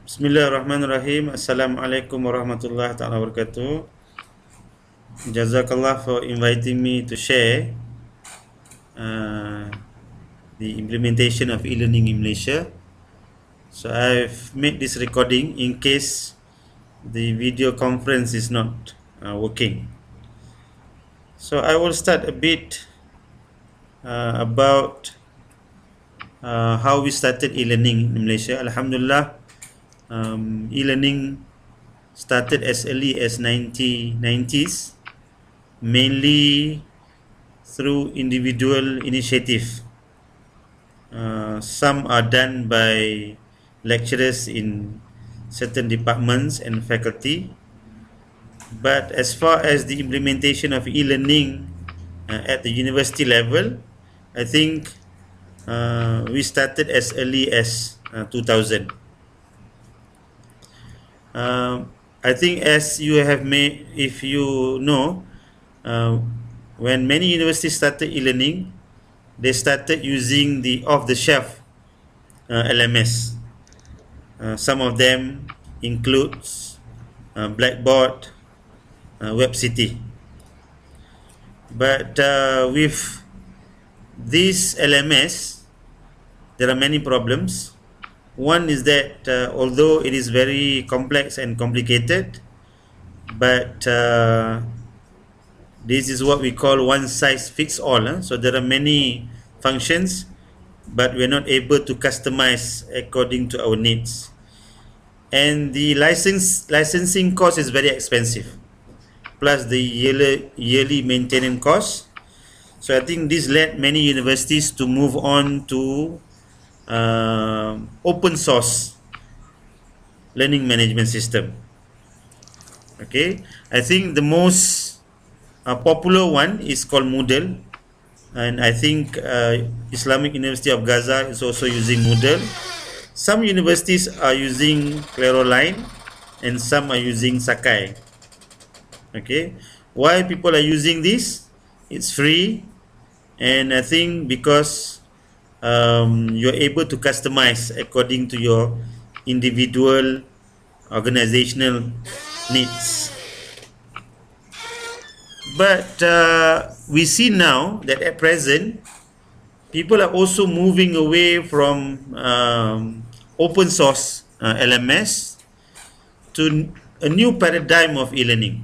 Bismillahirrahmanirrahim. Assalamualaikum warahmatullahi taala wabarakatuh. Jazakallah for inviting me to share the implementation of e-learning in Malaysia. So I've made this recording in case the video conference is not working. So I will start a bit about how we started e-learning in Malaysia. Alhamdulillah, e-learning started as early as 1990s, mainly through individual initiative. Some are done by lecturers in certain departments and faculty, but as far as the implementation of e-learning at the university level, I think we started as early as 2000. I think as you have made, if you know, when many universities started e-learning, they started using the off-the-shelf LMS. Some of them includes Blackboard, WebCity. But with this LMS, there are many problems. One is that although it is very complex and complicated, but this is what we call one size fits all. So there are many functions, but we're not able to customize according to our needs. And the licensing cost is very expensive, plus the yearly maintenance cost. So I think this led many universities to move on to open source learning management system. Okay, I think the most popular one is called Moodle, and I think Islamic University of Gaza is also using Moodle. Some universities are using Claroline and some are using Sakai. Okay, why people are using this? It's free, and I think because you're able to customize according to your individual organizational needs. But we see now that at present, people are also moving away from open source LMS to a new paradigm of e-learning.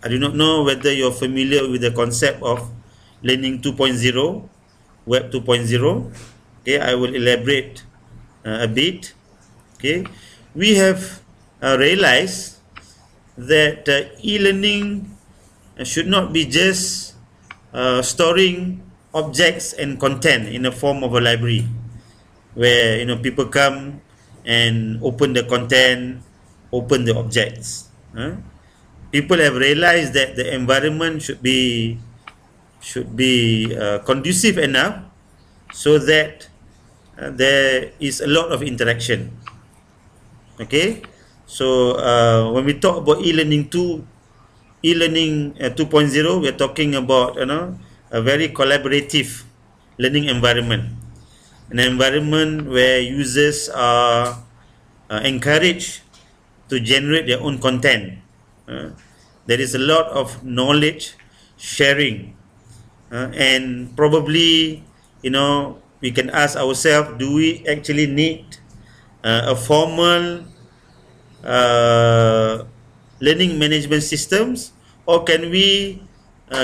I do not know whether you're familiar with the concept of Learning 2.0, Web 2.0. Okay, I will elaborate a bit. Okay, we have realized that e-learning should not be just storing objects and content in the form of a library, where people come and open the content, open the objects. People have realized that the environment should be conducive enough so that there is a lot of interaction. Okay, so when we talk about e-learning 2.0, we are talking about a very collaborative learning environment, an environment where users are encouraged to generate their own content. There is a lot of knowledge sharing. And probably, we can ask ourselves, do we actually need a formal learning management systems, or can we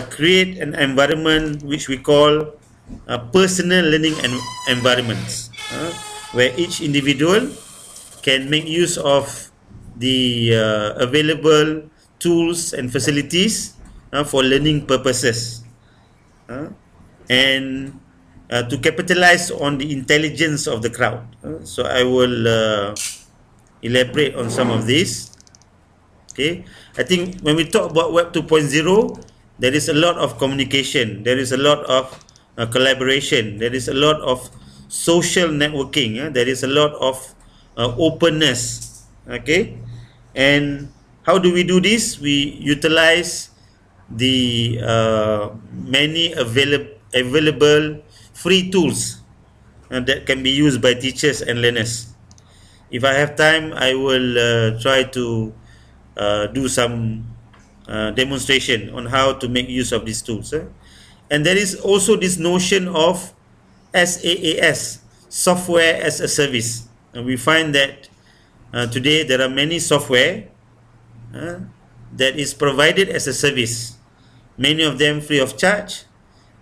create an environment which we call personal learning environments, where each individual can make use of the available tools and facilities for learning purposes. And to capitalize on the intelligence of the crowd. So I will elaborate on some of these. Okay, I think when we talk about Web 2.0, there is a lot of communication, there is a lot of collaboration, there is a lot of social networking, there is a lot of openness. Okay, and how do we do this? We utilize the many available free tools that can be used by teachers and learners. If I have time, I will try to do some demonstration on how to make use of these tools. And there is also this notion of SaaS, software as a service. And we find that today there are many software that is provided as a service, many of them free of charge,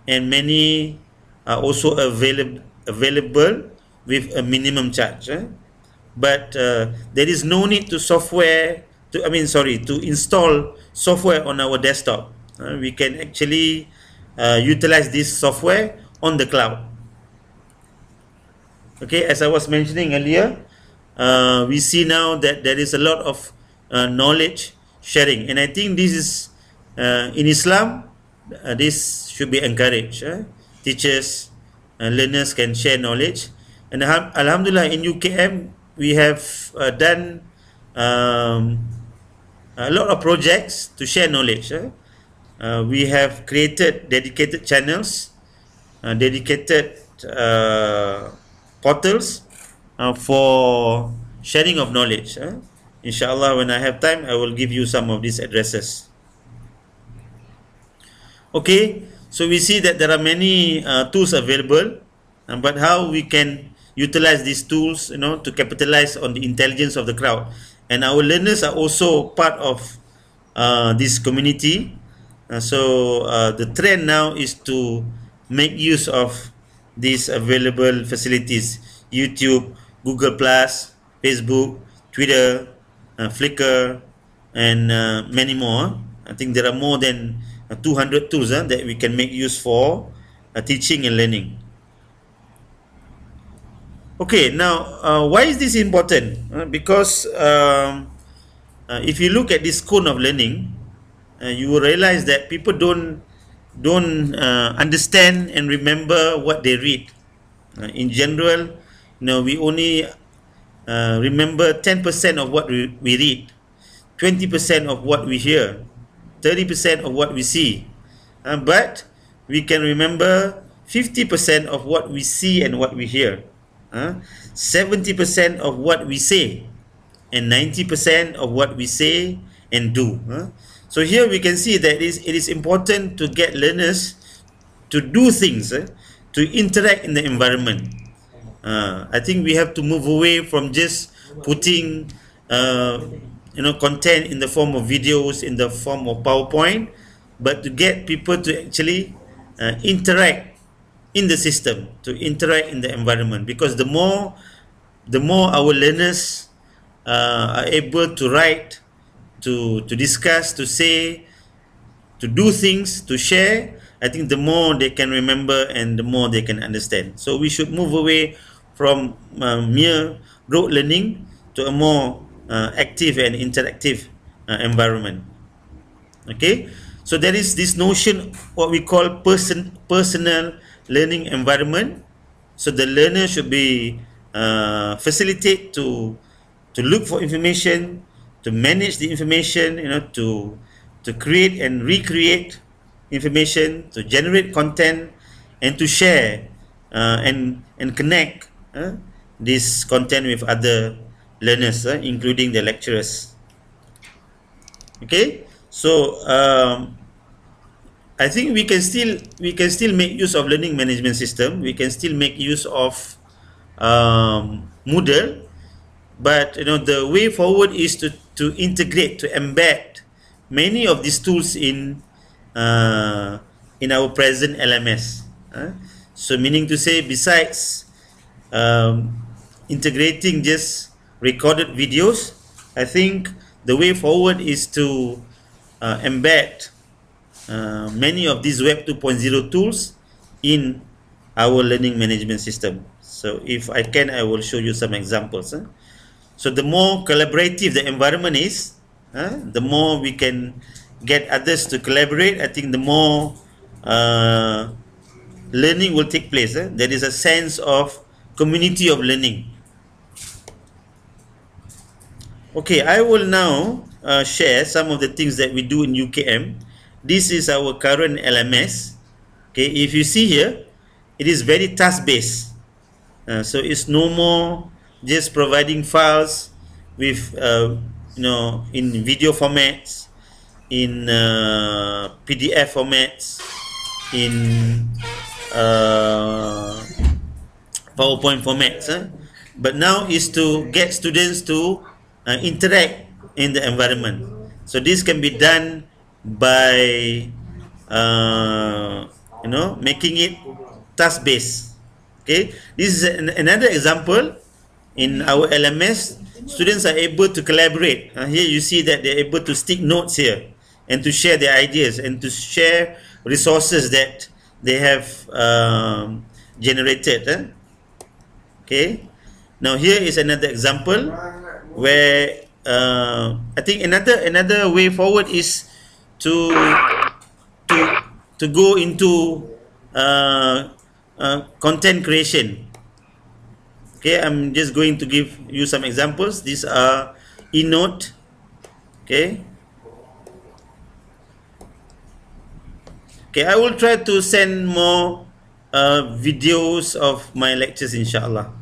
and many are also available with a minimum charge. But there is no need to to install software on our desktop. We can actually utilize this software on the cloud. Okay, as I was mentioning earlier, we see now that there is a lot of knowledge sharing, and I think this is in Islam, this should be encouraged. Teachers and learners can share knowledge, and Alhamdulillah, in UKM we have done a lot of projects to share knowledge. We have created dedicated channels, dedicated portals for sharing of knowledge. Inshallah, when I have time, I will give you some of these addresses. Okay, so we see that there are many tools available, but how we can utilize these tools, to capitalize on the intelligence of the crowd. And our learners are also part of this community. So the trend now is to make use of these available facilities: YouTube, Google Plus, Facebook, Twitter, Flickr, and many more. I think there are more than 200 tools that we can make use for teaching and learning. Okay, now why is this important? Because if you look at this cone of learning, you will realize that people don't understand and remember what they read. In general, we only remember 10% of what we read, 20% of what we hear, 30% of what we see, but we can remember 50% of what we see and what we hear, 70% of what we say, and 90% of what we say and do. So here we can see that it is important to get learners to do things, to interact in the environment. I think we have to move away from just putting content in the form of videos, in the form of PowerPoint, but to get people to actually interact in the system, to interact in the environment. Because the more our learners are able to write, to discuss, to say, to do things, to share, I think the more they can remember and the more they can understand. So we should move away from mere rote learning to a more active and interactive environment. Okay, so there is this notion, what we call personal learning environment. So the learner should be facilitate to look for information, to manage the information, to create and recreate information, to generate content, and to share and connect this content with other learners, including the lecturers. Okay, so I think we can still make use of learning management system. We can still make use of Moodle, but the way forward is to integrate, to embed many of these tools in our present LMS. So meaning to say, besides integrating just recorded videos, I think the way forward is to embed many of these Web 2.0 tools in our learning management system. So if I can, I will show you some examples. So the more collaborative the environment is, the more we can get others to collaborate. I think the more learning will take place. There is a sense of community of learning. Okay, I will now share some of the things that we do in UKM. This is our current LMS. Okay, if you see here, it is very task-based. So it's no more just providing files with in video formats, in PDF formats, in PowerPoint formats, but now is to get students to interact in the environment. So this can be done by making it task based. Okay, this is another example. In our LMS, students are able to collaborate. Here you see that they're able to stick notes here and to share their ideas and to share resources that they have generated. Okay, now here is another example where I think another way forward is to go into content creation. Okay, I'm just going to give you some examples. These are eNote. Okay, I will try to send more videos of my lectures, inshallah.